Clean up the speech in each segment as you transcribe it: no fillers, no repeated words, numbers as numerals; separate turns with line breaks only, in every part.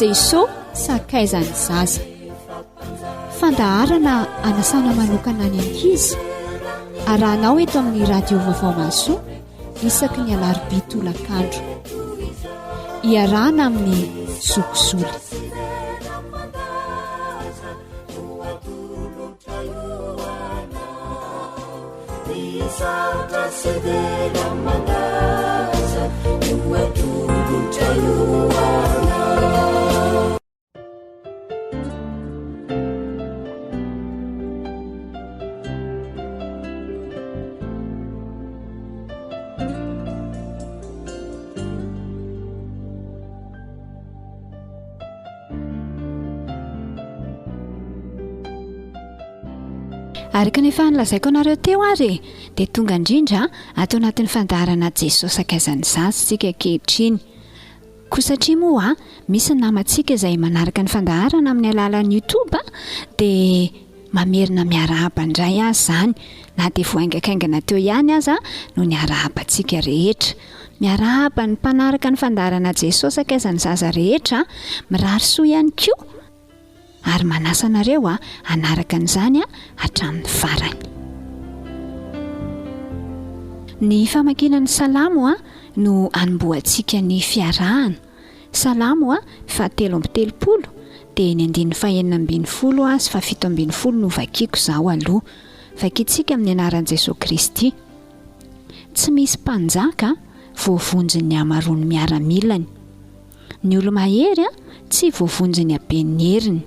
jesosy sakaizany zaza. Fandaharana anasana manokana any ankizy arahanao eto amin'ny radio vaovao maso isaky ny alarobia tolakandro iarahana amin'ny zokizoly. Araka nefa nilazaiko anareo teo ary dia tonga indrindra atao anatin'ny fandaharana Jesosy sakaizany zaza sika ankehitriny. Koa satria moa misy namantsika izay manaraka ny fandaharana amin'ny alalan'ny YouTube dia mamerina miarahaba indray azy izany, na dia voaingakaingana teo ihany aza no ny arahabantsika rehetra. Miarahaba ny mpanaraka ny fandaharana Jesosy sakaizany zaza rehetra mirary soa ihany koa. Ary manasa anareo anaraka an'izany hatramin'ny farany. Ny famakinan'ny salamo no anomboantsika ny fiarahana. Salamo 7:30 dia ny 9:40 sy 7:70 no vakiako izao aloha. Vakiantsika amin'ny anaran'i Jesosy Kristy. Tsy misy mpanjaka voavonjy ny amaroany miaramilany. Ny olo-mahery tsy voavonjy ny haben'ny heriny.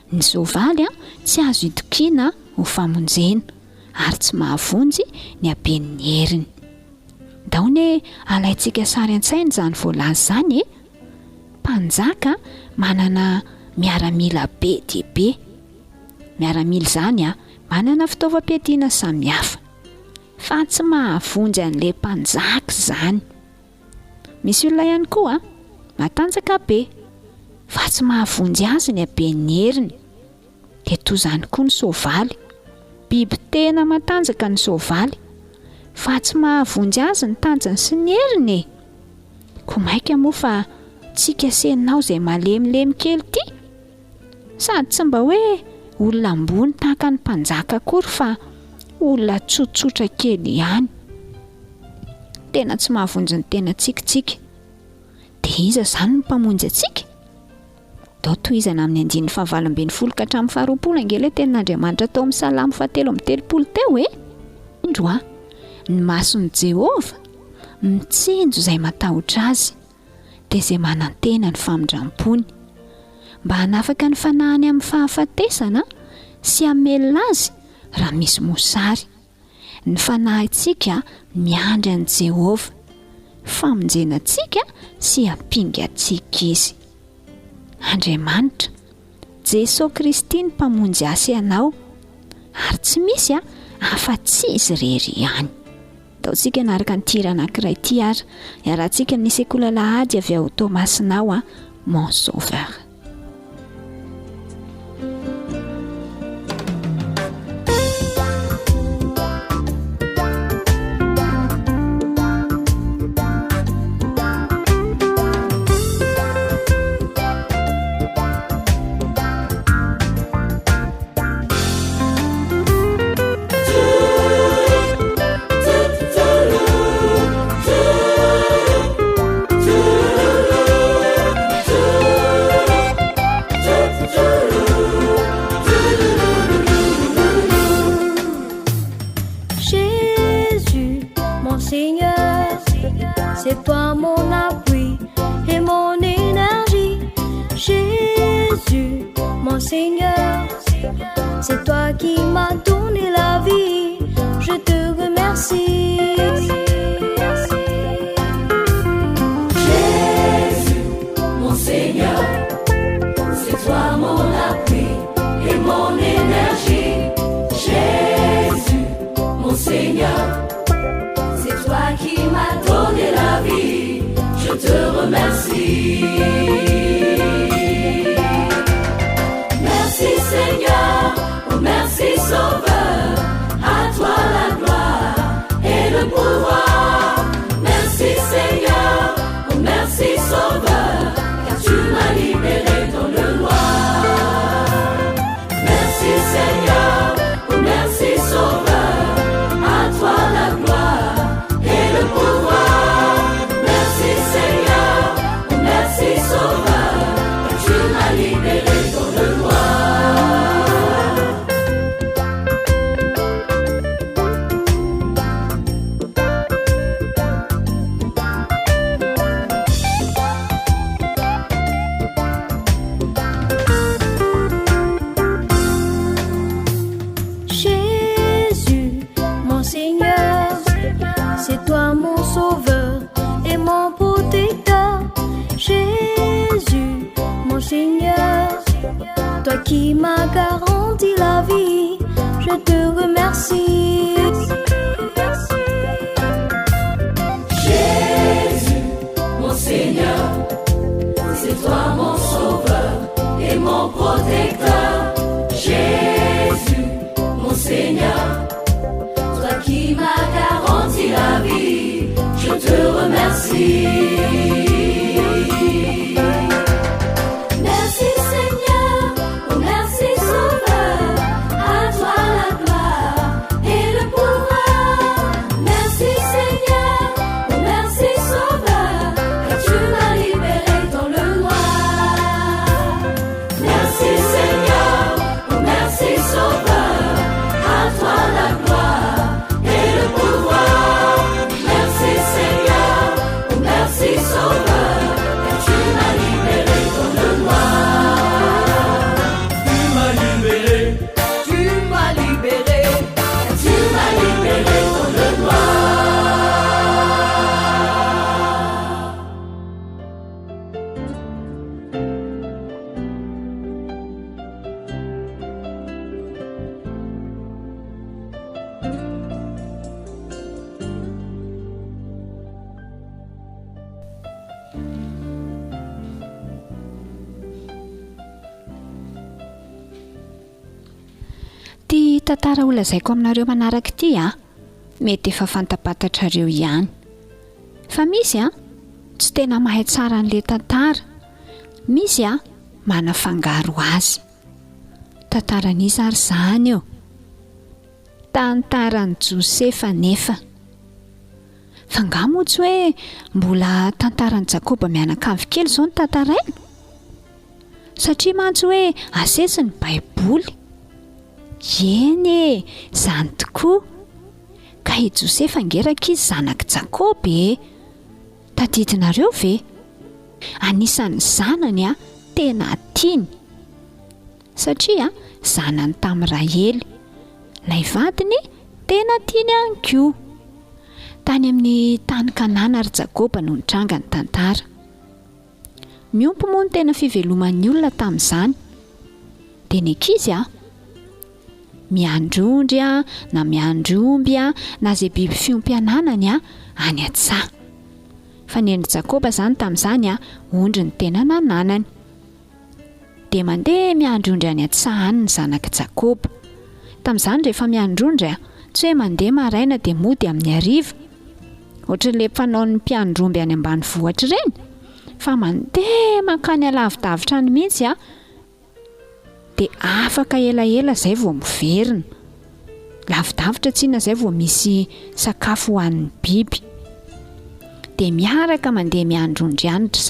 Ny soavaly tsy azo itokiana ho famonjena ary tsy mahavonjy ny haben'ny heriny. Daony alaintsika sary an-tsaina izany voalaza izany. Mpanjaka manana miaramila be dia be. Miaramila izany manana fitaovam-piadiana samihafa fa tsy mahavonjy an'ilay mpanjaka izany. Misy olona ihany koa matanjaka be fa tsy mahavonjy azy ny haben'ny heriny. Eto izany koa ny soavaly. Biby tena matanjaka ny soavaly fa tsy mahavonjy azy ny tanjany sy ny heriny. Koa maika moa fa tsika seninao izay malemilemy kely ty. Sady tsy mba hoe olona ambony tahaka ny mpanjaka akory fa olona tsotsotra kely ihany. Tena tsy mahavonjy ny tena tsikitsiky. Dia iza izany ny mpamonjy antsika? Dao tohizana amin'ny 9:20 ka hatramin'ny 20 angela tenin'Andriamanitra tao amin'ny Salamo 7:30 teo indroa. Ny mason'i Jehova mitsinjo izay matahotra azy dia izay manantena ny famindram-pony mba hanafaka ny fanahany amin'ny fahafatesana sy hamelona azy raha misy mosary. Ny fanahintsika miandry an'i Jehova, famonjenantsika sy hampingantsika izy. Andriamanitra, Jesosy Kristy ny mpamonjy asy ianao ary tsy misy afa-tsy izy irery ihany. Taontsika naraka ny tira anankiray ity ary iarahantsika amin'ny sekola lahady avy ao Tomasinao mon sauveur.
C'est toi mon appui et mon énergie. Jésus, mon Seigneur, c'est toi qui m'as donné la vie. Je te remercie.
Jésus, mon Seigneur, c'est toi mon appui et mon énergie. Jésus, mon Seigneur, c'est toi qui m'as donné la vie, je te remercie. Merci Seigneur, oh merci Sauveur, à toi la gloire et
m'a garanti la vie, je te remercie.
Jésus, mon Seigneur, c'est toi mon sauveur et mon protecteur. Jésus, mon Seigneur, toi qui m'as garanti la vie, je te remercie. Merci Seigneur, oh merci Sauveur, à toi la gloire et le pouvoir. Merci Seigneur, oh merci Sauveur, car tu m'as libéré dans le noir. Merci Seigneur, oh merci Sauveur, à toi la gloire et le pouvoir. Merci Seigneur, oh merci Sauveur, car tu m'as libéré dans le noir. Tu m'as libéré, tu m'as libéré, car tu m'as libéré dans le noir.
Ty tantara olazaiko aminareo manaraka ity mety efa fantapatatrareo ihany fa misy tsy tena mahay tsara an'le tantara, misy mana fangaro azy. Tantaran'izy ary zany eo, tantaran'i Josefa nefa. Fanga moa tsy hoe mbola tantaran'i Jakoba mianakavy kely zao ny tantaraina, satria mantsy hoe asesiny baiboly. Eny zany tokoa, ka i Josefa ngeraka izy zanaky Jakoba tadidinareo ve? Anisan'ny zanany tena tiany, satria zanany tamin'ny Rahely, lay vadiny tena tiany ihany koa. Tany amin'ny tany Kanana ary Jakoba no nitranga ny tantara. Miompy moa ny tena fiveloman'ny olona tamin'izany, dia ny ankizy miandrondry na miandromby na zay biby fiompiananany any an-tsaha. Fa ny an'i Jakoba zany tamin'izany ondry ny tena nananany, dia mandeha miandrondry any an-tsaha any ny zanaky Jakoba. Tamin'izany rehefa miandrondry tsy hoe mandeha maraina dia mody amin'ny hariva, ohatran'ilay mpanao ny mpiandromby any ambanivohitra ireny, fa mandeha mankany alavidavitra any mihitsy dia afaka elaela zay vao miverina, lavidavitra tsinona zay vao misy sakafo ho an'ny biby. Dia miaraka mandeha miandrondry ihany ry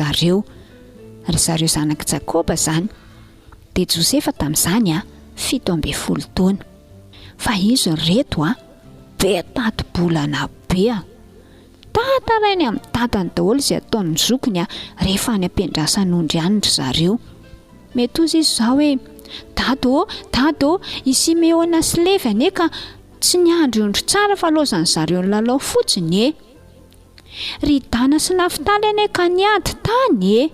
zareo zanaky Jakoba zany. Dia Josefa tamin'izany 17 taona, fa izy reto be tati-bolana be, tantarainy amin'ny tatany daholo izay ataon'ny zokiny rehefa any ampiandrasan'ondry ihany ry zareo. Mety ozy izy zao hoe dado isi meona sy levy ane ka tsy niandry ondry tsara fa lozany zareo ny lalao fotsiny ry Dana sy Nafitaly ane ka niady tany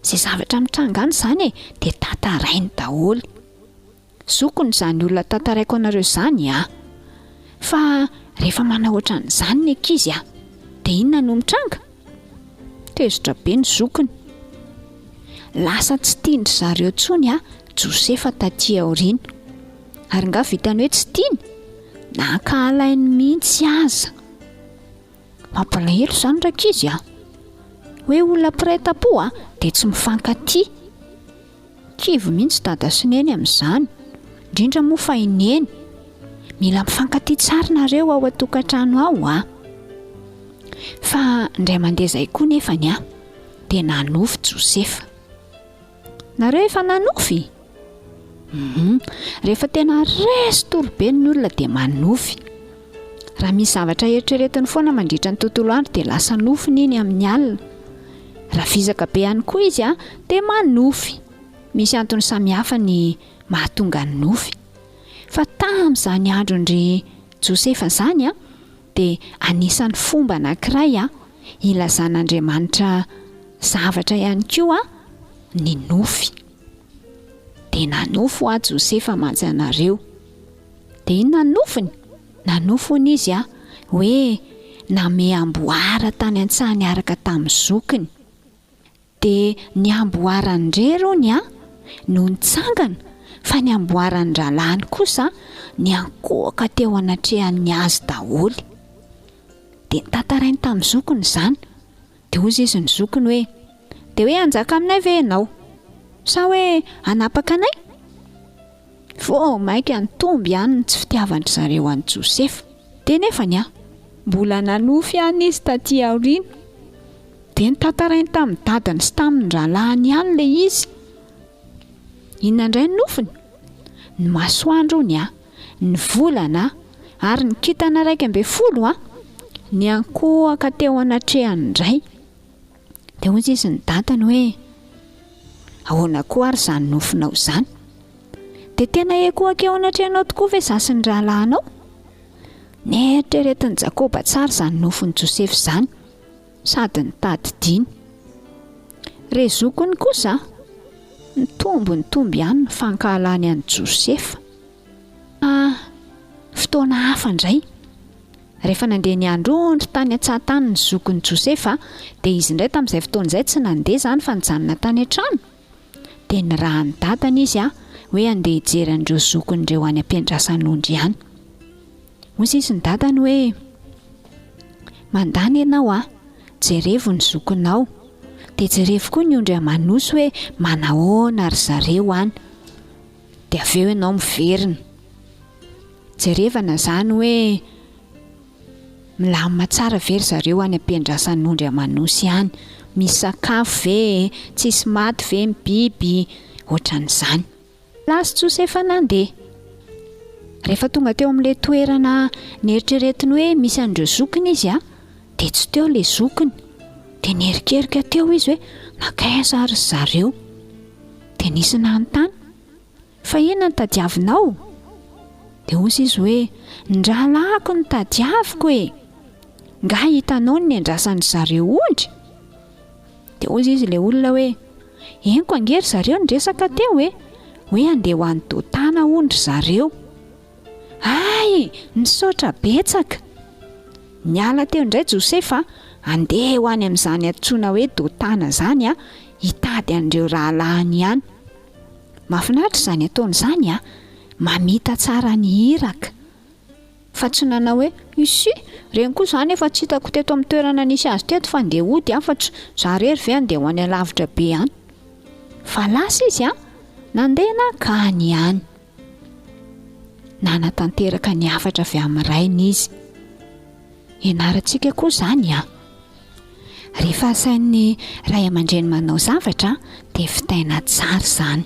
zay zavatra mitranga any zany dia tantarainy daholo. Zokony zany olona tantaraiko anareo zany fa rehefa manao ohatran'izany ny ankizy dia inona no mitranga? Tezitra be ny zokony. Lasa tsy tiandry zareo tsony Josefa taty aoriana, ary nga vitany hoe tsy tiany nankahalainy mihitsy aza. Mampalahelo zany rakizy hoe olona mpiray-tampo dia tsy mifankatia. Kivo mihitsy dada sy neny amin'izany, indrindra moa fa ineny. Mila mifankatia tsara nareo ao an-tokantrano ao Fa indray mandeha zay koa nefany dia nanofy Josefa. Nareo efa nanofy? Rehefa tena resy torobe ny olona dia manofy. Raha misy zavatra eritreretiny foana mandritra ny tontolo andro dia lasa nofiny iny amin'ny alina. Raha fizaka be ihany koa izy dia manofy. Misy antony samihafa ny mahatonga ny nofy. Fa tamin'izany andron-dry Josefa zany dia anisan'ny fomba anankiray ilazan'Andriamanitra zavatra ihany koa ny nofy. dia nanofo a Josefa mantsy anareo. Dia inona nofony? Nanofony izy hoe name amboara tany an-tsaha niaraka tamin'ny zokiny. Dia ny amboarandrerony no nitsangana, fa ny amboarandralany kosa niankohaka teo anatrehan'ny azy daholy. Dia tantarainy tamin'ny zokiny izany. Dia ozy izy ny zokiny hoe, dia hoe anjaka aminay ve ianao sa hoe anapaka anay? Vao mainka nitomby ihany tsy fitiavandry zareo an'i Josefa. Dia nefany mbola nanofy ihany izy taty aoriana. Dia nitantarainy tamin'ny dadany sy tamin'ny ralahany ihany ilay izy. Inona indray ny nofony? Ny masoandrony ny volana ary ny kintana 12 niankohaka teo anatrehany indray. Dia ozy izy ny dadany hoe, ahoana koa ary izany nofinao izany? Dia tena ekohaka eo anatrehanao tokoa ve zasy ny rahalahinao? Nieritreretiny Jakoba tsara izany nofiny Josefa izany, sady nitady diny. Re zokiny kosa nitomby ihany ny fankahalany an'i Josefa. Fotoana hafa indray, rehefa nandeha niandrondro tany an-tsahatany ny zokiny Josefa, dia izy indray tamin'izay fotoana izay tsy nandeha izany fa nijanona tany an-trano. Dia ny raha ny dadany izy hoe andeha hijery an'ireo zokindreo any am-piandrasan'ondry ihany. Ozy izy ny dadany hoe, mandany ianao jerevo ny zokinao, dia jerevo koa ny ondry amanosy hoe manahoana ry zareo any, dia avy eo ianao miverina. Jerevana izany hoe milamina tsara very zareo any am-piandrasan'ondry amanosy ihany, misy sakafo ve, tsisy maty ve ny biby, ohatran'izany. Lasy Josefa nandeha. Rehefa tonga teo amin'ilay toerana nieritreretiny hoe misy an'ireo zokiny izy dia tsy teo ilay zokiny. Dia niherikerika teo izy hoe nakaiza ary zareo. Dia nisy nanontany, fa inona ny tadiavinao? Dia ozy izy hoe, ny rahalahiko ny tadiaviko nga hitanao ny andrasan'ny zareo ondry. Dia ozy izy ilay olona hoe, enko angery zareo niresaka teo hoe andeha ho an'ny dotana ondry zareo. Ay, nisaotra betsaka. Niala teo indray Josefa andeha ho any amin'izany antsoina hoe dotana izany hitady an'ireo rahalahiny ihany. Mahafinaritra izany ataon'izany mamita tsara ny hiraka. Fa tsy nanao hoe isy reny koa izany efa tsy hitako teto amin'ny toerana nisy azy teto fa andeha hody fa za rery ve andeha ho any alavitra be any. Fa lasa izy nandeha nakany ihany. Nanatanteraka ny hafatra avy amin'ny rainy izy. Ianarantsika koa izany rehefa sain'ny ray aman-dreny manao zavatra dia fitaina tsara izany.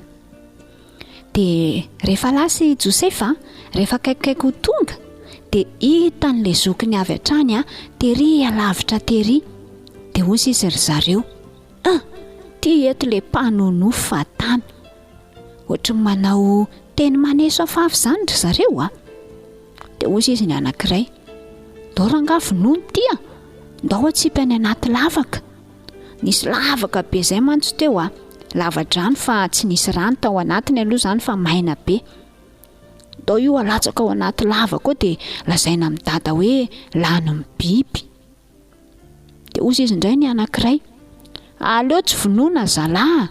Dia rehefa lasa i Josefa, rehefa akaikikaiky ho tonga, dia hitan'ilay zokiny avy hatrany tery alavitra tery. Dia ozy izy ry zareo, ty eto ilay mpanonofo fatany. Ohatry manao teny maneso afafy izany ry zareo Dia ozy izy ny anankiray, ndao rangafo nono ty ndao atsipy any anaty lavaka. Nisy lavaka be izay mantsy teo lava-drano fa tsy nisy rano tao anatiny aloha izany fa maina be. Ndao io alatsaka ao anaty lavaka ao dia lazaina amin'ny dada hoe lany ny biby. Dia ozy izy indray ny anankiray, aleo tsy vonoina zalahy,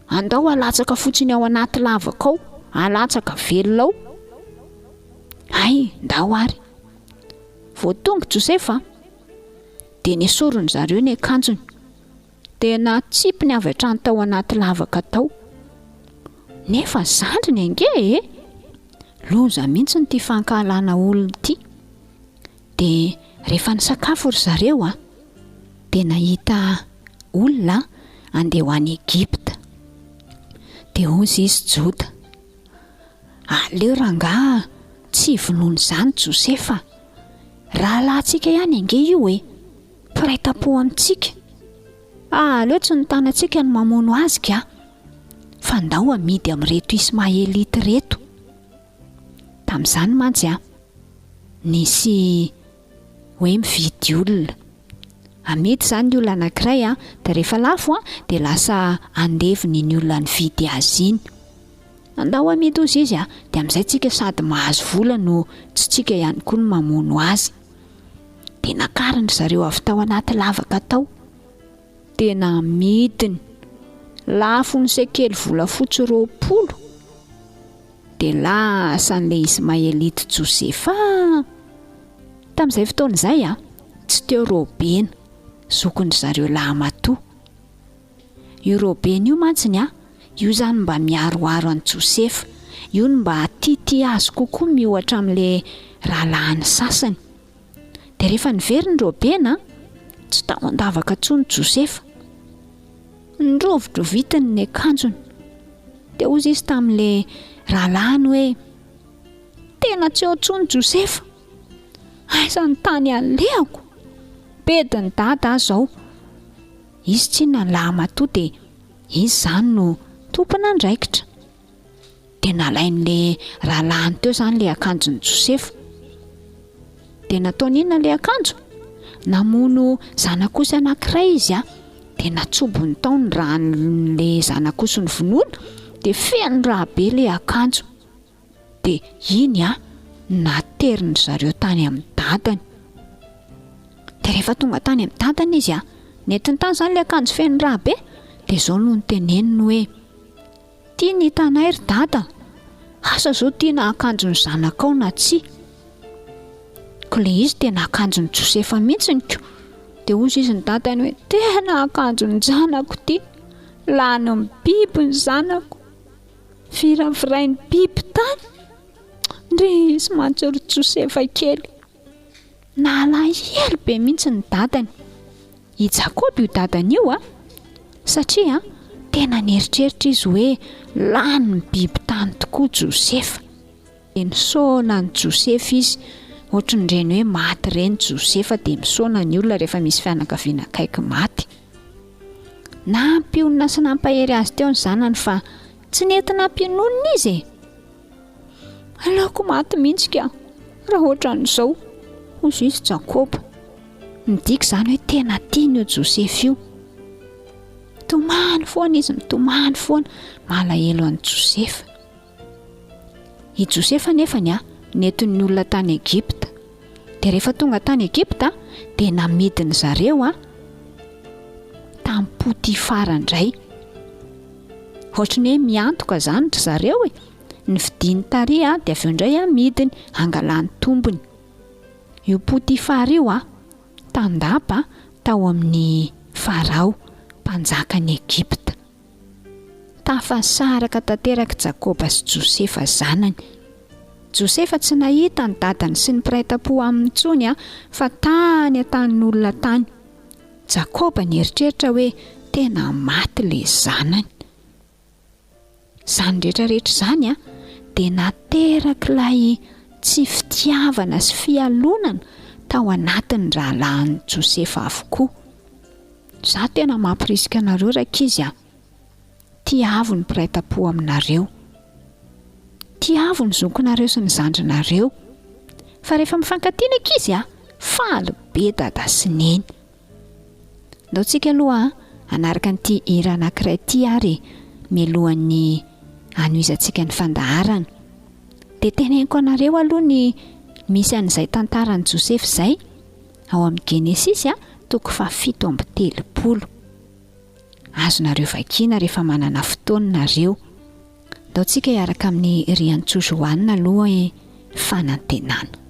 andao alatsaka fotsiny ao anaty lavaka ao, alatsaka velona ao. Ay, ndao ary. Vao tonga Josefa dia nesorony zareo ny akanjony, dia natsipiny avy hatrany tao anaty lavaka tao. Nefa zandriny ange loza mihitsy ny ty fankahalana olona ty. Dia rehefa nisakafo ry zareo dia nahita olona andeha ho any Egypta. Dia ozy izy Jota, aleo rangaha tsy vonoiny izany Josefa, rahalahintsika ihany ange io piraitam-po amintsika. Aleo tsy nitanantsika ny mamono azy fa ndao amidy amin'reto ismaelita reto. Tamin'izany mantsy nisy hoe mividy olona. Amidy izany ny olona anankiray dia rehefa lafo dia lasa andeviny ny olona nividy azy iny. andao amidy ozy izy dia amin'izay tsika sady mahazo vola no tsy tsika ihany koa no mamono azy. Dia nakarindry zareo avy tao anaty lavaka tao, tena midiny lafo ny sekely volafotsy 20. Dia lasa n'ilay Ismaelita Josefa tamin'izay fotoana izay tsy teo Robena zokony zareo lahy-matoa. Io Robena io mantsiny io zany mba miaroaro an'i Josefa, io no mba tiatia azy kokoa miohatra amin'ilay rahalahiny sasany. Dia rehefa niveriny Robena tsy tao andavaka intsony Josefa, nidrovitrovitiny ny akanjony. Dia ozy izy tamin'ilay rahalahiny hoe tena tsy eo intsony Josefa, aiza ny tany alehako, bediny dada zao. Izy tsy na lahy-matoa dia izy zany no tompona andraikitra. Dia nalain'ilay rahalahiny teo zany ilay akanjon'i Josefa. Dia nataon'inona ilay akanjo? Namono zanak'osy anankiray izy dia natsobony tao ny ran'ilay zanak'osy ny vonoina, dia feno rahabe ilay akanjo. Dia iny nateriny zareo tany amin'ny dadany. Dia rehefa tonga tany amin'ny dadany izy nentiny tany zany ilay akanjo feno rahabe, dia zao no niteneniny hoe tia ny hitanay ry dada, asa zao tiana akanjo ny zanakao na tsy? Ka ilay izy tena akanjon'i Josefa mihitsiny ko. Dia ozy izy ny dadany hoe tena akanjo ny zanako ty, lany amin'ny biby ny zanako, firafirainy biby tany. Ndry sy mantsy Josefa kely nalahelo be mihitsy ny dadany. I Jakoba io dadany io satria tena nieritreritra izy hoe lany ny biby tany tokoa Josefa. Nisaona ny Josefa izy, ohatran'ireny hoe maty ireny Josefa dia misaona ny olona rehefa misy fianakaviana akaiky maty. Nampionina sy nampahery azy teo ny zanany fa tsy nentina ampiononina izy. Aleoko maty mihitsy raha ohatran'izao, hozy izy Jakoba. Midika zany hoe tena tiany io Josefa io. Tomany foana izy, mitomany foana, malahelo an'i Josefa. I Josefa nefany nentin'ny olona tany Egypta. Dia rehefa tonga tany Egypta dia namidiny zareo tamin'ny Potifara indray. Ohatrany hoe miantoka zany ry zareo ny vidiny tary dia avy eo indray amidiny angalany tombony. Io Potifara io tandapa tao amin'ny Farao, mpanjakan'i Egypta. Tafasaraka tanteraka Jakoba sy Josefa zanany. Josefa tsy nahita ny dadany sy ny mpiray tam-po aminy intsony fa tany atanin'olona tany. Jakoba nieritreritra hoe tena maty ilay zanany. Zany rehetrarehetra zany dia nateraka ilay tsy fitiavana sy fialonana tao anatin'ny rahalahin'i Josefa avokoa. Za tena mampirisika anareo rankizy tiavo ny mpiray tam-po aminareo, tiavo ny zokonareo sy ny zandrinareo, fa rehefa mifankatia ankizy faly be dada sy neny. Ndao tsika aloha anaraka an'ity hira anankiray ity ary mialohan'ny hanoizantsika ny fandaharana. Dia teneniko anareo aloha ny misy an'izay tantaran'i Josefa izay ao amin'ny Genesisy 7:30. Azonareo vakiana rehefa manana fotoanareo. Ndao tsika hiaraka amin'ny Riantsojoanina aloha fanantenana.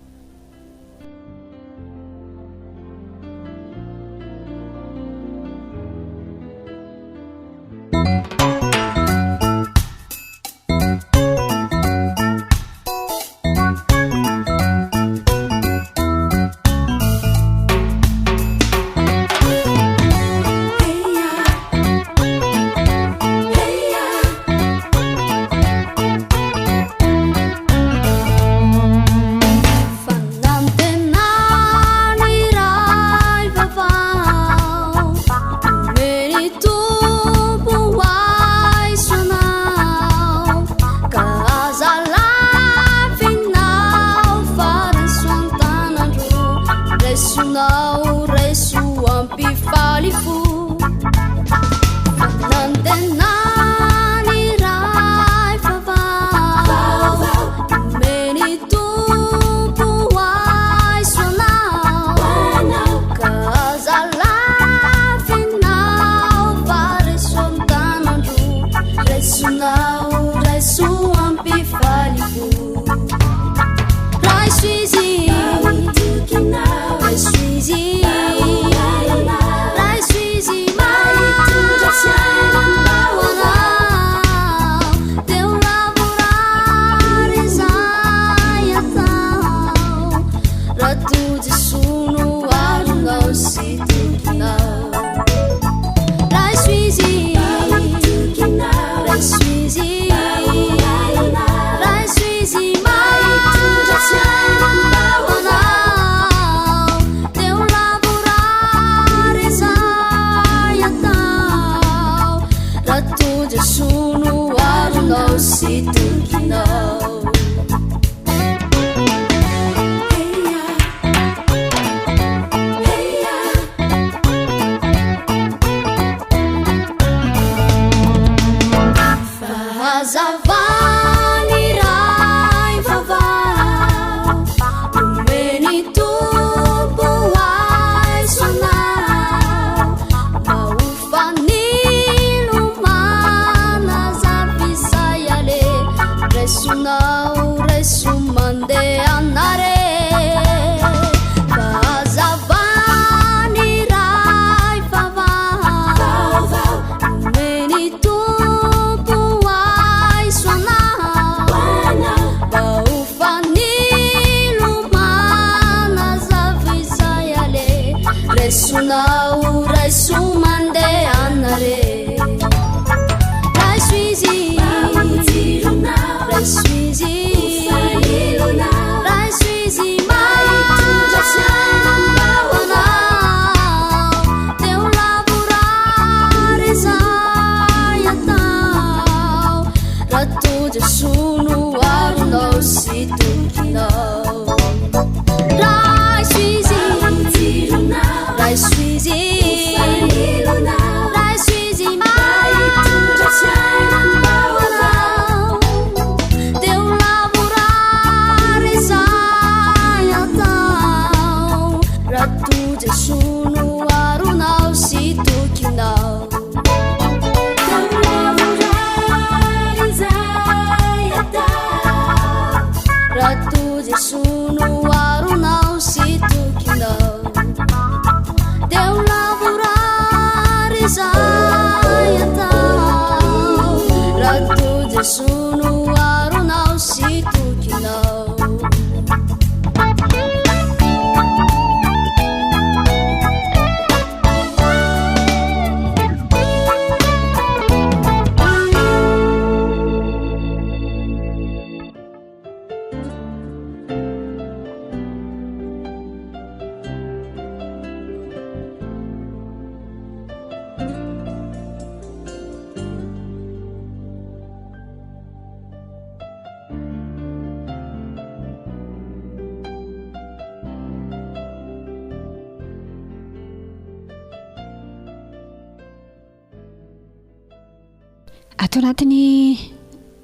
atao anatin'ny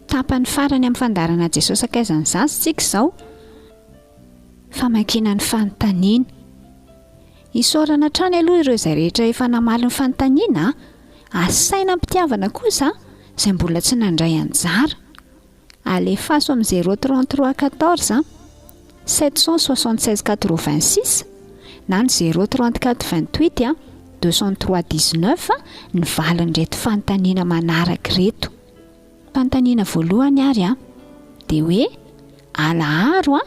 tapany farany amin'ny fandarana Jesosy akaizany zazy tsika izao famakiana ny fanontaniana isaorana trany aloha ireo izay rehetra efa namaly ny fanontaniana asaina mpitiavana kosa izay mbola tsy nandray anjara alefaso amin'ny 033 14 776 86 na ny 034 28 203 19 ny valiny reto fanontaniana manaraka reto fanontaniana voalohany ary dia hoe alaharo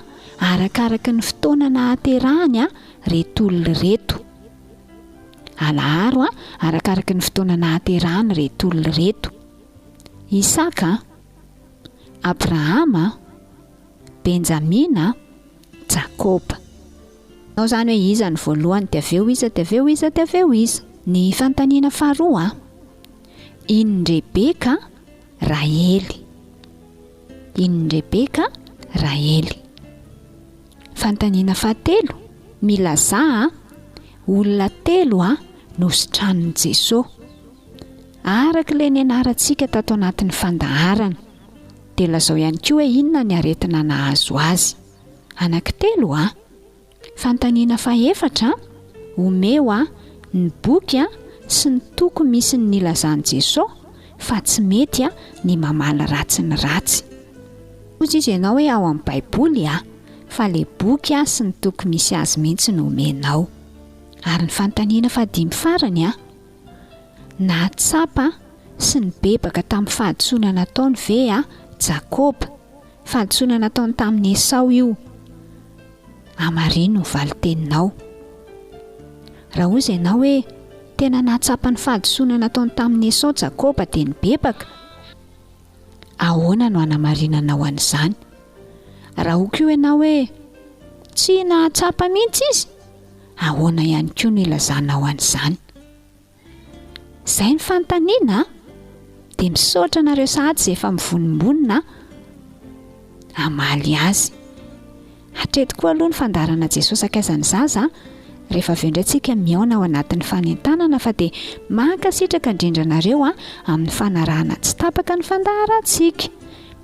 arakaraka ny fotoana nahaterahany reto olona reto alaharo arakaraka ny fotoana nahaterahany reto olona reto Isaka Abrahama Benjamina Jakoba ao zany hoe iza ny voalohany dia aveo iza dia aveo iza dia aveo iza ny fanontaniana faharoa iny Rebeka Rahely iny Rebeka Rahely fanontaniana fahatelo milaza olona telo nositran'ny Jesosy araka ilay nianarantsika tato anatin'ny fandaharana dia lazao ihany koa hoe inona ny aretina nahazo azy anankitelo fanontaniana fahaefatra omeo ny boky sy ny toko misy ny nilazan'i Jesosy fa tsy mety a ny mamala ratsy ny ratsy. Ozy izy ianao hoe ao amin'ny baiboly fa le boky sy ny toky misy azy mihitsy no omenao. Ary ny fanontaniana fahadimy farany nahatsapa sy ny bebaka tamin'ny fahadisoana nataony ve Jakoba, fahadisoana nataony tamin'ny Esau io. Amarino ny valiteninao. Raha ozy ianao hoe tena nahatsapa ny fahadisoana nataony tamin'ny Esau Jakoba dia ny bebaka, ahoana no anamarinanao an'izany? Raha ho koa ianao hoe tsy nahatsapa mihitsy izy, ahoana ihany koa no ilazanao an'izany? Izay ny fanontaniana dia misaotra nareo sahady izay efa mivonimbonina amaly azy. Hatreto koa aloha ny fandarana Jesosy akaizan'ny zaza rehefa avy eo indray tsika miaona ao anatin'ny fanentanana fa dia mankasitraka indrindra nareo amin'ny fanarahana tsy tapaka ny fandaharantsika.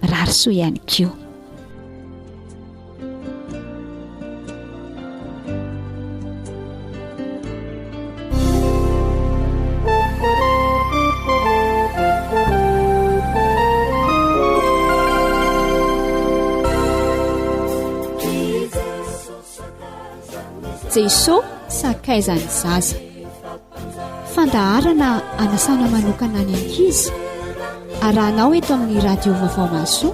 Mirary soa ihany koa.
Jesosy sakaizany zaza. Fandaharana anasana manokana ny ankizy arahanao eto amin'ny radio vaovao maso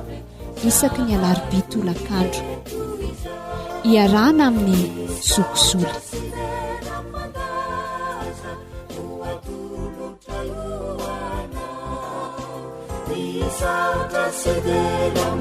isaky ny alarobia tolakandro iarahana amin'ny zokizoly.
Sauta se dela